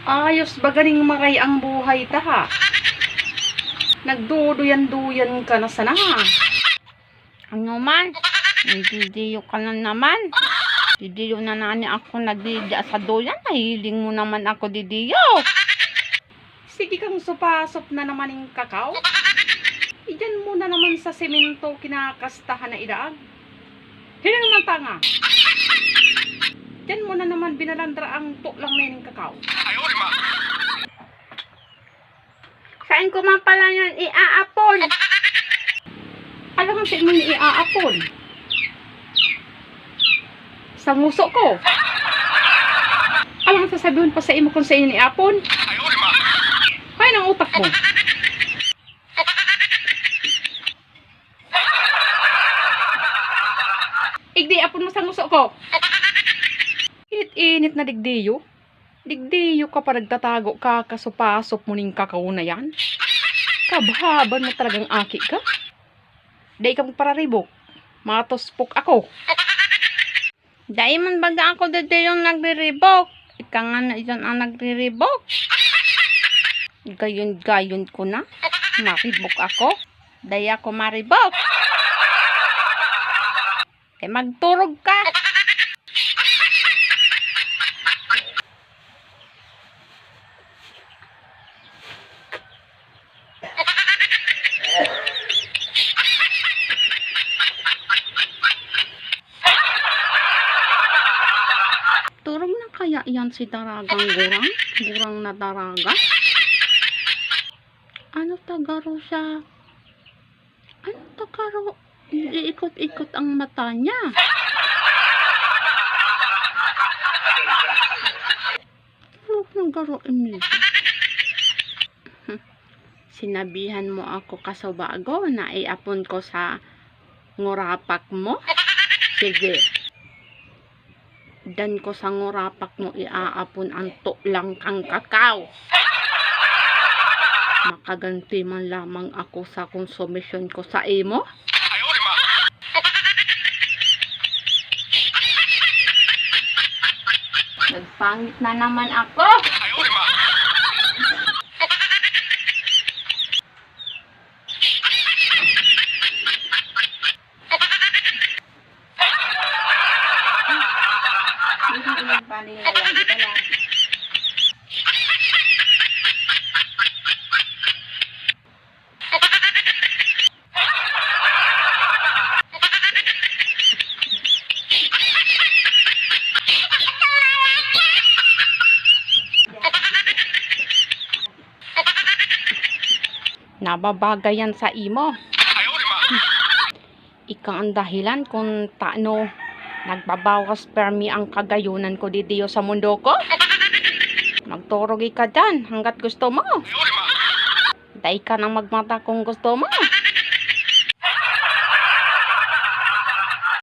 Ayos ba ganing maray ang buhay ta ha? Nagduduyan-duyan ka na sana. Ano man? Nagdidiyo ka na naman. Didiyo na nani ako nagdidiya sa doyan. Nahiling mo naman ako didiyo. Sige kang supasop na naman yung kakao. Iyan mo na naman sa semento kinakastahan na idaag. Hindi naman tanga. Diyan mo na naman binalandra ang tuklang na yung kakao. Saan ko man pala yan iaapon? Alam nga sa inyo yung iaapon. Sa nguso ko. Alam nga sasabihin pa sa imo kung sa inyo iaapon. Kaya ng utak mo. Igdi apon mo sa nguso ko. Init-init na digdiyo. Digdiyo ka pa nagtatago ka kasupasop mo ning kakao na yan. Kabhaban mo talagang aki ka. Day ka magpararibok. Matospok ako. Dahil man baga ako dito yung nagriribok. Ika nga na iyan ang nagriribok. Gayon-gayon ko na. Maribok ako. Dahil ako maribok. Eh magturog ka. Turog na kaya yan si Daragang Gurang? Gurang na Daraga? Ano tagaro siya? Ano tagaro? Iikot-ikot ang mata niya. Turog ng garo Emily. Sinabihan mo ako kasabago na iapon ko sa ngurapak mo? Sige. Dan ko sa ngurapak mo iaapon ang tuklang kang kakao. Makaganti man lamang ako sa konsumisyon ko sa imo. Nagpangit na naman ako. Nababagay yan sa imo. Ikaw ang dahilan kung taano nagbabawas permi ang kagayunan ko didiyo sa mundo ko. Magturogi ka dyan hanggat gusto mo. Dahil ka nang magmata kung gusto mo.